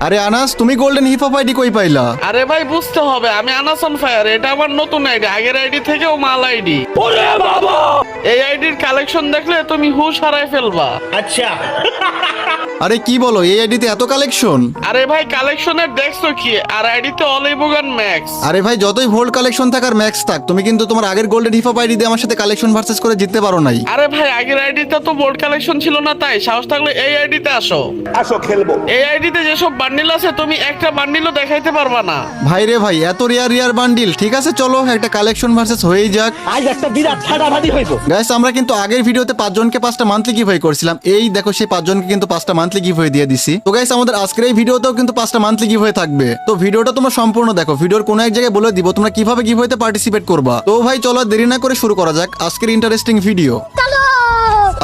আরে আনাস, তুমি golden hip hop ID কই পাইলা? আরে ভাই বুঝতে হবে, আমি আনাস অন ফায়ার, এটা আমার নতুন আইডি, আগের আইডি থেকেও মাল আইডি। ওরে বাবা, এই আইডির কালেকশন দেখলে তুমি হুশ হারায় ফেলবা। अच्छा আরে কি বলো, এই আইডিতে এত কালেকশন? আরে ভাই কালেকশনের দেখছো কি, আর আইডিতে অলিভগান ম্যাক্স। আরে ভাই, যতই ভোল্ট কালেকশন থাক আর ম্যাক্স থাক, তুমি কিন্তু তোমার আগের গোল্ডেন হিপ হপ আইডি দিয়ে আমার সাথে কালেকশন ভার্সেস করে জিততে পারো নাই। আরে ভাই আগের আইডিতে তো বোর্ড কালেকশন ছিল না, তাই সাহস থাকলে এই আইডিতে আসো। আসো খেলবো। এই আইডিতে যেসব বান্ডিল আছে তুমি একটা বান্ডিলও দেখাইতে পারবা না। ভাই রে ভাই, এত রিয়ার বান্ডিল। ঠিক আছে চলো একটা কালেকশন ভার্সেস হয়েই যাক। আজ একটা বিরাট ফাটাফাটি হইব। গাইস, আমরা কিন্তু আগের ভিডিওতে 5 জনকে 5টা মান্থলি গিভওয়ে করছিলাম। এই দেখো সেই 5 জনকে কিন্তু 5টা মান্থলি গিভওয়ে দিয়ে দিছি। তো গাইস, আমাদের আজকের এই ভিডিওতেও কিন্তু 5টা মান্থলি গিভওয়ে থাকবে। তো ভিডিওটা তোমরা সম্পূর্ণ দেখো, ভিডিওর কোনো এক জায়গায় বলে দিব তোমরা কিভাবে গিভওয়েতে পার্টিসিপেট করবা। তো ভাই চলো দেরি না করে শুরু করা যাক আজকের ইন্টারেস্টিং ভিডিও।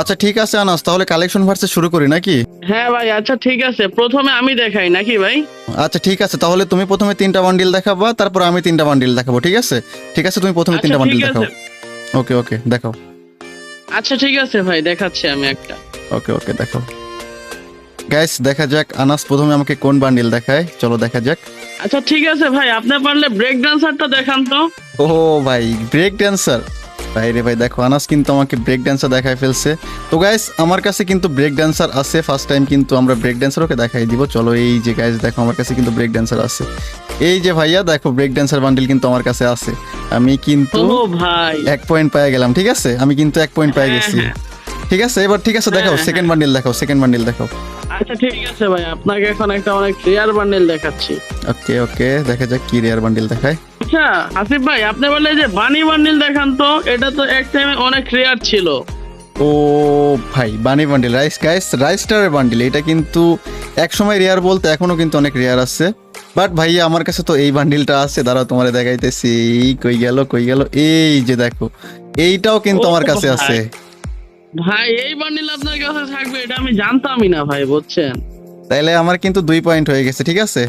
আচ্ছা ঠিক আছে আনাস, তাহলে কালেকশন ভার্সেস শুরু করি নাকি? হ্যাঁ ভাই আচ্ছা ঠিক আছে, প্রথমে আমি দেখাই নাকি ভাই? আচ্ছা ঠিক আছে, তাহলে তুমি প্রথমে 3টা বান্ডিল দেখাবা, তারপর আমি 3টা বান্ডিল দেখাবো। ঠিক আছে ঠিক আছে, তুমি প্রথমে 3টা আচ্ছা, বান্ডিল ঠিক দেখাও। আছে। ওকে ওকে দেখাও। আচ্ছা ঠিক আছে ভাই, দেখাচ্ছি আমি একটা। ওকে ওকে দেখাও। গাইস দেখা যাক আনাস প্রথমে আমাকে কোন বান্ডিল দেখায়, চলো দেখা যাক। আচ্ছা ঠিক আছে ভাই, আপনি পারলে ব্রেক ডান্সারটা দেখান তো। ও ভাই, ব্রেক ড্যান্সার। ভাই রে ভাই, দেখো আনাস কিন্তু আমাকে ব্রেক ড্যান্সার দেখায় ফেলছে। তো গাইস আমার কাছে কিন্তু ব্রেক ড্যান্সার আছে, ফার্স্ট টাইম কিন্তু আমরা ব্রেক ড্যান্সার ওকে দেখাই দিব। চলো এই যে গাইস দেখো আমার কাছে কিন্তু ব্রেক ড্যান্সার আছে। এই যে ভাইয়া দেখো, ব্রেক ড্যান্সার বান্ডিল কিন্তু আমার কাছে আছে। আমি কিন্তু ও ভাই 1 পয়েন্ট পেয়ে গেলাম। ঠিক আছে, আমি কিন্তু 1 পয়েন্ট পেয়ে গেছি। হ্যাঁ। ঠিক আছে এবার ঠিক আছে দেখাও, হ্যাঁ, সেকেন্ড বান্ডিল দেখাও, সেকেন্ড বান্ডিল দেখাও। আচ্ছা ঠিক আছে ভাই, আপনাকে এখন একটা অনেক রেয়ার বান্ডেল দেখাচ্ছি। ওকে ওকে দেখা যাক কি রেয়ার বান্ডিল দেখায়। আচ্ছা আসিফ ভাই, আপনি বললে যে বানি বান্ডেল দেখান তো, এটা তো এক টাইমে অনেক রেয়ার ছিল। ও ভাই, বানি বান্ডিল, রাইস স্টারের বান্ডিল। এটা কিন্তু এক সময় রেয়ার বলতে এখনো কিন্তু অনেক রেয়ার আছে। বাট ভাইয়া আমার কাছে তো এই বান্ডিলটা আছে, দাঁড়াও তোমারে দেখাইতেছি। কই গেল, এই যে দেখো, এইটাও কিন্তু ও আমার কাছে ভাই। আছে। ভাই এই বান্ডেল আপনার কাছে থাকবে এটা আমি জানতামই না ভাই, বুঝছেন? তাইলে আমার কিন্তু 2 পয়েন্ট হয়ে গেছে। ঠিক আছে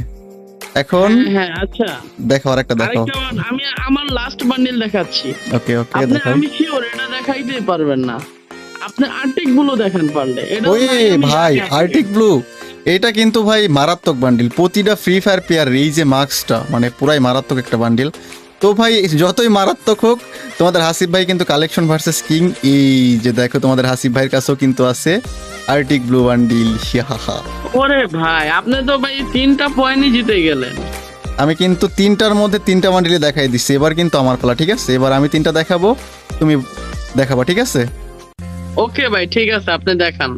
এখন হ্যাঁ আচ্ছা, দেখো আর একটা দেখো। আরেকটা আমি আমার লাস্ট বান্ডেল দেখাচ্ছি। ওকে ওকে আপনি দেখো। আমি শিওর এটা দেখাইতেই পারবেন না, আপনি আর্টিক গুলো দেখান পারলে। এটা ওই ভাই আর্টিক ব্লু, এটা কিন্তু ভাই মারাত্মক বান্ডিল। প্রতিটা ফ্রি ফায়ার প্লেয়ার এই যে মার্কসটা মানে পুরাই মারাত্মক একটা বান্ডিল। তো ভাই যতই মারাত্মক হোক, তোমাদের হাসিব ভাই কিন্তু কালেকশন ভার্সেস কিং। এই যে দেখো তোমাদের হাসিব ভাইয়ের কাছেও কিন্তু আছে আর্টিক ব্লু বান্ডিল। ওরে ভাই আপনি তো ভাই 3টা পয়েন্টই জিতে গেলেন। আমি কিন্তু 3টার মধ্যে 3টা বান্ডিলে দেখাই দিচ্ছি। এবার কিন্তু আমার পালা। ঠিক আছে এবার আমি 3টা দেখাবো, তুমি দেখাবা। ঠিক আছে ওকে ভাই ঠিক আছে, আপনি দেখান।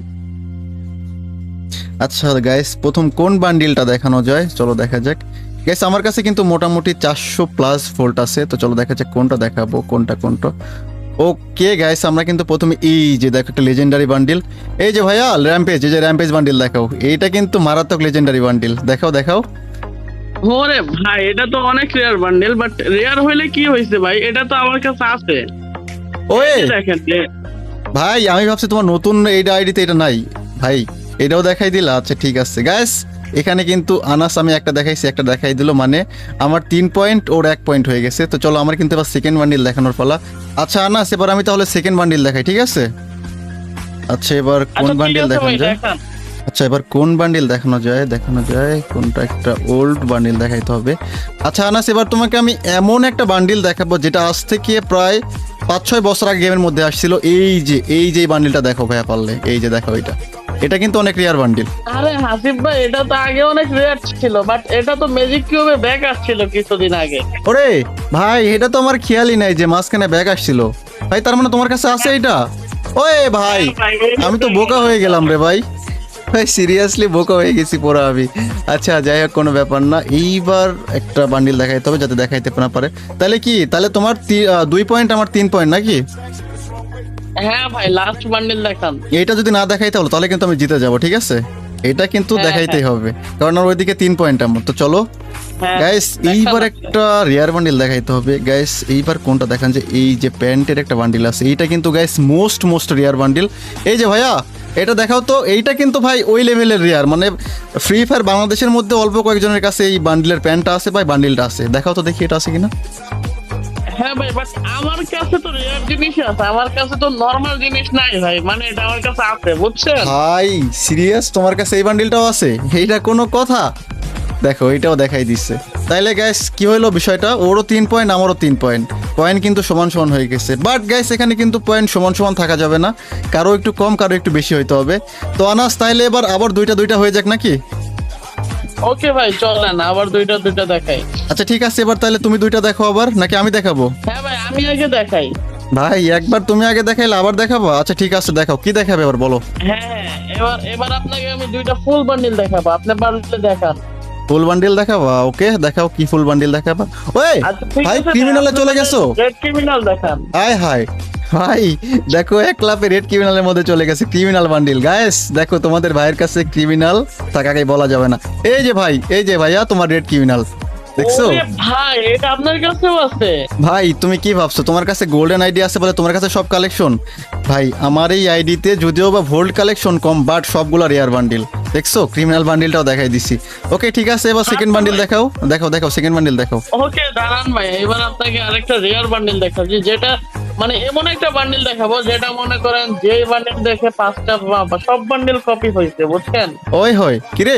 আচ্ছা গাইস, প্রথম কোন বান্ডিলটা দেখানো যায় চলো দেখা যাক। গাইস আমার কাছে কিন্তু মোটামুটি 400 প্লাস ভোল্ট আছে। তো চলো দেখা যাক কোনটা দেখাবো, কোনটা। ওকে গাইস, আমরা কিন্তু প্রথমে এই যে দেখো একটা লেজেন্ডারি বান্ডিল। এই যে ভাইয়া র্যাম্পেজ, এই যে র্যাম্পেজ বান্ডিল দেখাও। এইটা কিন্তু মারাত্মক লেজেন্ডারি বান্ডিল, দেখাও। ওরে ভাই এটা তো অনেক রেয়ার বান্ডেল, বাট রেয়ার হইলে কি হয়েছে ভাই, এটা তো আমার কাছে আছে। ওই এই দেখেন ভাই, আমি ভাবছি তোমার নতুন এইটা আইডিতে এটা নাই ভাই, এটাও দেখাই দিলা। আচ্ছা ঠিক আছে গাইস, এখানে কিন্তু আনাস আমি একটা দেখাইছি, একটা দেখাই দিল, মানে আমার 3 পয়েন্ট ওর 1 পয়েন্ট হয়ে গেছে। তো চলো আমার কিন্তু এবার সেকেন্ড বান্ডিল দেখানোর পালা। আচ্ছা আনাস, এবার আমি তাহলে সেকেন্ড বান্ডিল দেখাই। ঠিক আছে আচ্ছা এবার কোন বান্ডিল দেখানো যায়? আচ্ছা এবার কোন বান্ডিল দেখানো যায় কোনটা, একটা ওল্ড বান্ডিল দেখাইতে হবে। আচ্ছা আনাস, এবার তোমাকে আমি এমন একটা বান্ডিল দেখাবো যেটা আজ থেকে প্রায় 5-6 বছর আগে গেমের মধ্যে আসছিল। এই যে বান্ডিলটা দেখো ভাইয়া পারলে, এই যে দেখো এটা কিন্তু অনেক রেয়ার বান্ডিল। আরে হাসিফ ভাই এটা তো আগে অনেক রেয়ার ছিল, বাট এটা তো ম্যাজিক কিউবে ব্যাক আসছিল কিছুদিন আগে। ওরে ভাই, এটা তো আমার খেয়ালই নাই যে মাঝখানে ব্যাগ আসছিল ভাই। তার মানে তোমার কাছে আছে এটা? ওয়ে ভাই, আমি তো বোকা হয়ে গেলাম রে ভাই সিরিয়াসলি বোকা হয়ে গেছি পুরো আমি। আচ্ছা যাই হোক, কোনো ব্যাপার না। এইবার একটা বান্ডিল দেখাইতে হবে যাতে দেখাইতে না পারে। তাহলে তোমার 2 পয়েন্ট, আমার 3 পয়েন্ট নাকি? হ্যাঁ ভাই লাস্ট বান্ডেল দেখান। এটা যদি না দেখাইতে হলো তাহলে কিন্তু আমি জিতে যাব। ঠিক আছে এটা কিন্তু দেখাইতেই হবে, কারণ আমার ওইদিকে 3 পয়েন্ট আমার। তো চলো গাইস, এইবার একটা রেয়ার বান্ডিল দেখাইতে হবে। গাইস এইবার কোনটা দেখান, যে এই যে প্যান্টের একটা বান্ডিল আছে, এইটা কিন্তু গাইস মোস্ট রেয়ার বান্ডিল। এই যে ভাইয়া এটা দেখাও তো। এইটা কিন্তু ভাই ওই লেভেলের রেয়ার, মানে ফ্রি ফায়ার বাংলাদেশের মধ্যে অল্প কয়েকজনের কাছে এই বান্ডিলের প্যান্টটা আছে ভাই, বান্ডিলটা আছে। দেখাও তো দেখি এটা আছে কিনা। হ্যাঁ ভাই, বাট আমার কাছে তো রেয়ার জিনিস আছে, আমার কাছে তো নরমাল জিনিস নাই ভাই, মানে এটা আমার কাছে আছে বুঝছেন ভাই সিরিয়াস, তোমার কাছে এই বান্ডিলটাও আছে? এইটা কোনো কথা? দেখো এটাও দেখাই দিচ্ছে। তাইলে গ্যাস কি হলো বিষয়টা, ওরও 3 পয়েন্ট আমারও 3 পয়েন্ট, পয়েন্ট কিন্তু সমান সমান হয়ে গেছে। বাট গ্যাস এখানে কিন্তু পয়েন্ট সমান সমান থাকা যাবে না, কারো একটু কম কারো একটু বেশি হইতে হবে। তো আনাস তাইলে এবার আবার দুইটা হয়ে যাক নাকি? ওকে ভাই চলেন আবার দুইটা দেখাই। আচ্ছা ঠিক আছে, এবার তাহলে তুমি দুইটা দেখো আবার, নাকি আমি দেখাবো? হ্যাঁ ভাই আমি আগে দেখাই। ভাই একবার তুমি আগে দেখাইলে আবার দেখাবো? আচ্ছা ঠিক আছে, দেখাও কি দেখাবে এবার বলো। হ্যাঁ এবার আপনাকে আমি দুইটা ফুল বান্ডিল দেখাবো, আপনি পারলে দেখান। ফুল বান্ডিল দেখাবা? ওকে দেখাও, কি ফুল বান্ডিল দেখাবা? ওই আচ্ছা ঠিক ভাই আছে, ক্রিমিনালে চলে গেছো? রেড ক্রিমিনাল দেখান। হাই হাই ভাই, দেখো এক ক্লাবে রেড ক্রিমিনালের মধ্যে চলে গেছে ক্রিমিনাল বান্ডিল। গাইস দেখো তোমাদের ভাইয়ের কাছে ক্রিমিনাল থাকাকে বলা যাবে না। এই যে ভাই, এই যে ভাইয়া তোমার রেড ক্রিমিনাল দেখছো? ওরে ভাই এটা আপনার কাছেও আছে? ভাই তুমি কি ভাবছো তোমার কাছে গোল্ডেন আইডি আছে বলে তোমার কাছে সব কালেকশন? ভাই আমার এই আইডিতে যদিও বা ভোল্ড কালেকশন কম, বাট সবগুলো রেয়ার বান্ডিল। দেখছো ক্রিমিনাল বান্ডিলটাও দেখাই দিছি। ওকে ঠিক আছে, এবার সেকেন্ড বান্ডিল দেখাও, দেখাও সেকেন্ড বান্ডিল দেখাও। ওকে দাঁড়ান ভাই, এবার আপনাকে আরেকটা রেয়ার বান্ডিল দেখাচ্ছি, যেটা মানে এমন একটা বান্ডিল দেখাবো যেটা মনে করেন যে বান্ডিল দেখে 5টা সব বান্ডিল কপি হয়েছে, বুঝছেন? ওই হয় কিরে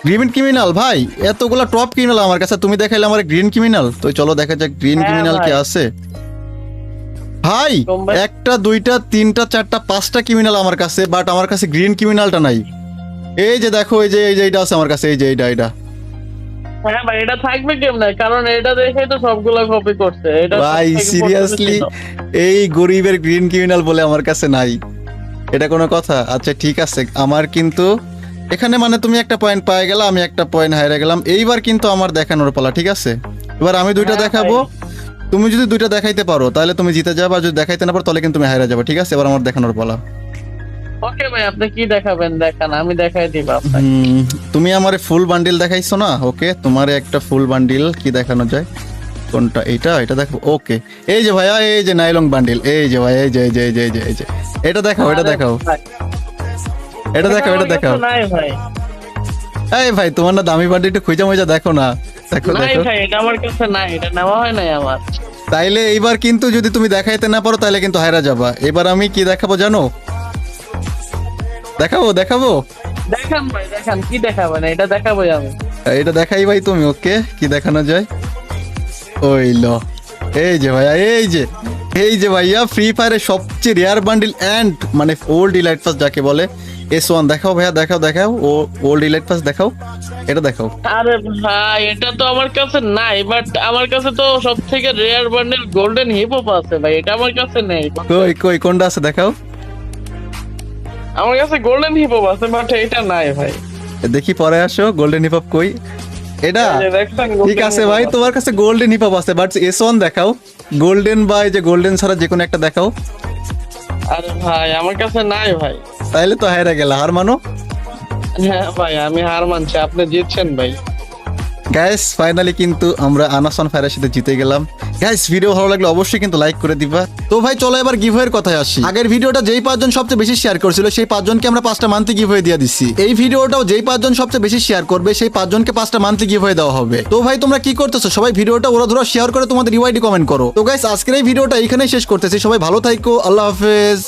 গ্রিন ক্রিমিনাল? ভাই এতগুলা টপ ক্রিমিনাল আমার কাছে, তুমি দেখাইলে আমার গ্রিন ক্রিমিনাল। তো চলো দেখা যাক গ্রিন হ্যাঁ ক্রিমিনাল কি ভাই। আছে। ভাই তোমরা- 1টা 2টা 3টা 4টা 5টা ক্রিমিনাল আমার কাছে, বাট আমার কাছে গ্রিন ক্রিমিনালটা নাই। এই যে দেখো, এই যে এইটা আছে আমার কাছে, এই যে এইটা হ্যাঁ ভাই এটা থাকবে কেমনে, কারণ এটা দেখে তো সবগুলা কপি করছে। এটা ভাই সবথেকে সিরিয়াসলি পছন্দের ছিল। এই গরিবের গ্রিন ক্রিমিনাল বলে আমার কাছে নাই, এটা কোনো কথা? আচ্ছা ঠিক আছে, আমার কিন্তু এখানে মানে তুমি একটা পয়েন্ট পাই গেলা, আমি একটা পয়েন্ট হারিয়ে গেলাম। এইবার কিন্তু আমার দেখানোর পালা, ঠিক আছে? এবার আমি দুইটা হ্যাঁ দেখাবো, তুমি যদি দুইটা দেখাইতে পারো তাহলে তুমি জিতে যাবে, আর যদি দেখাইতে না পারো তাহলে কিন্তু তুমি হারিয়ে যাবে, ঠিক আছে? এবার আমার দেখানোর পালা। ওকে ভাই আপনি কি দেখাবেন দেখান, আমি দেখাই দিব আপনাকে। তুমি আমারে ফুল বান্ডিল দেখাইছো না? ওকে তোমারে একটা ফুল বান্ডিল কি দেখানো যায়, কোনটা? এটা দেখো। ওকে এই যে ভাইয়া, এই যে নাইলং বান্ডিল, এই যে ভাই, এই যে এটা দেখাও, এটা দেখাও, ভাই, এটা দেখাও, এটা আমার দেখাও। কাছে নাই ভাই, এই ভাই তোমার না দামি বান্ডিল একটু খুঁজা মুজা দেখো না, দেখো নাই দেখো। ভাই এটা আমার কাছে নাই, এটা নেওয়া হয় নাই আমার। তাইলে এইবার কিন্তু যদি তুমি দেখাইতে না পারো তাহলে কিন্তু হায়রা যাবা। এবার আমি কি দেখাবো জানো? দেখাবো দেখান ভাই দেখান, কি দেখাবেন? এটা দেখাবোই আমি। এটা দেখাই ভাই তুমি। ওকে কি দেখানো যায়? ওই লো, এই যে ভাইয়া, এই যে ভাইয়া ফ্রি ফায়ারের সবচেয়ে রেয়ার বান্ডিল এন্ড মানে ওল্ড ইলাইট পাস যাকে বলে, S1 দেখাও ভাইয়া, দেখাও ও ওল্ড ইলাইট পাস দেখাও, এটা দেখাও। আরে ভাই এটা তো আমার কাছে নাই, বাট আমার কাছে তো সব থেকে rare bundle golden hip hop আছে ভাই, এটা আমার কাছে নেই। কই কোনটা আছে দেখাও। আমার কাছে গোল্ডেন হিপ হপ আছে, বাট এটা নাই ভাই। দেখি পরে আসো, গোল্ডেন হিপ হপ কই? এটা এই যে দেখছেন, ঠিক golden আছে hip hop ভাই, আছে। তোমার কাছে গোল্ডেন হিপ হপ আছে, বাট S1 দেখাও। গোল্ডেন বা এই যে গোল্ডেন ছাড়া যে কোনো একটা দেখাও। আরে ভাই আমার কাছে নাই ভাই। তাইলে তো হায়রা গেলা, হার মানো। হ্যাঁ ভাই আমি হার মানছি, আপনি জিতছেন ভাই। গাইস ফাইনালি কিন্তু আমরা আনাসন ফায়ারের সাথে জিতে গেলাম। গাইস ভিডিও ভালো লাগলে অবশ্যই কিন্তু লাইক করে দিবা। তো ভাই চলো এবার গিভওয়ের কথায় আসি। আগের ভিডিওটা যেই 5 জন সবচেয়ে বেশি শেয়ার করেছিল সেই 5 জনকে আমরা 5টা মান্থলি গিভওয়ে দিয়ে দিচ্ছি। এই ভিডিওটাও যেই 5 জন সবচেয়ে বেশি শেয়ার করবে সেই 5 জনকে 5টা মান্থলি গিভওয়ে দেওয়া হবে। তো ভাই তোমরা কি করতেছো? সবাই ভিডিওটা ওরা শেয়ার করে তোমাদের রিওয়াইডি কমেন্ট করো। তো গাইস আজকের এই ভিডিওটা এখানেই শেষ করতেছি। সবাই ভালো থাকো, আল্লাহ হাফেজ।